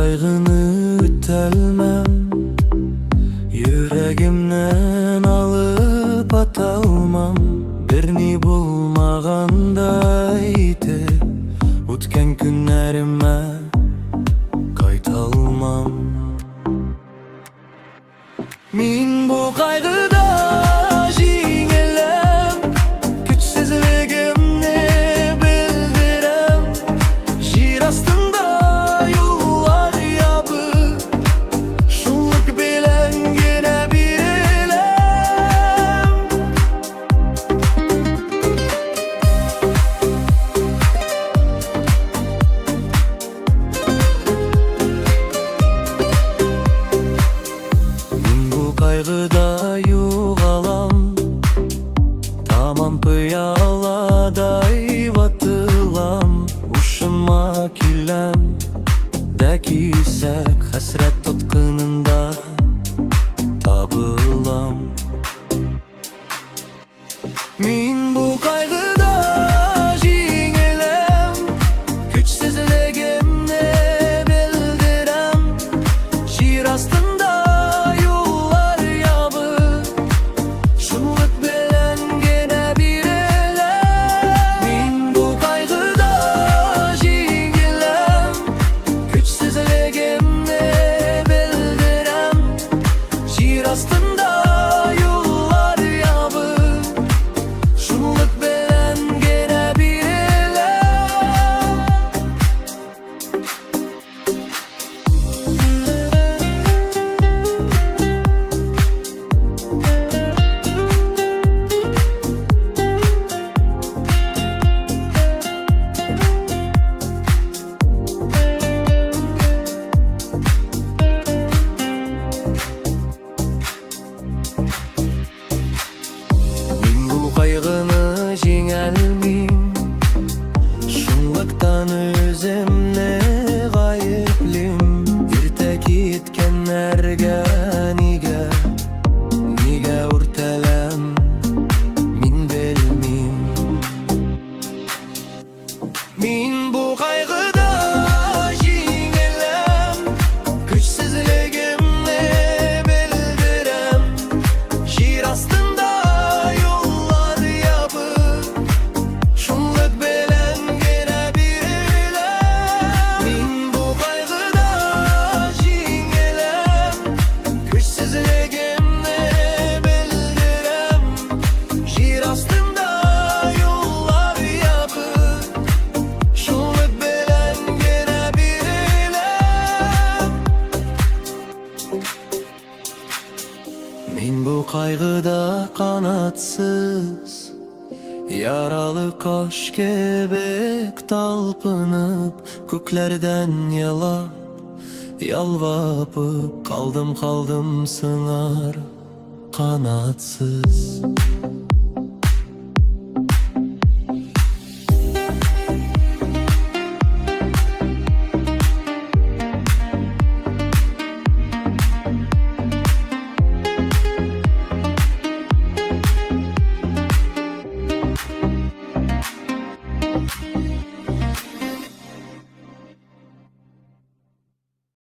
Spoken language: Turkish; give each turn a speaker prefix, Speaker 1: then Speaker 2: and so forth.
Speaker 1: kaygını ütelmem, yüreğimden alıp atalmam. Birini bulmaganda itip o'tgan kunlarime qaytalmam. Men bu kaygıda jеңелем, kuchsizligimni bildirem. Jir astında yollar yopib, shunlik bilangina berilem. Men bu kaygıda yo'g'alam, tamam piyoladay vatılam. Uşuma külem de küysek, hasret tutkununda tabılam. Men bu kaygıda jеңелем, kuchsizligimni bildirem. Jir astında yollar yopib, shunlik bilangina berilem. Men bu kaygıda jеңелem, kuchsizligimni bildirem. Jir astında yollar yopib, shunlik bilangina berilem. Men bu kaygını jеңelmeyim, şunluktan özümne gayiplim. Erta ketkenlerge nega urtelem, men bilmeyim. Men bu kaygıda jеңелem, kuchsizligimni bildirem. Jir astında yollar yopib, shunlik bilangina berilem. Men bu kaygıda jеңелem, kuchsizligimni bildirem. Jir astında yollar yopib, shunlik bilangina berilem. Men bu kaygıda kanatsız, yaralı kuş kebek talpınıp, köklerden yalvapıp kaldım sığar kanatsız.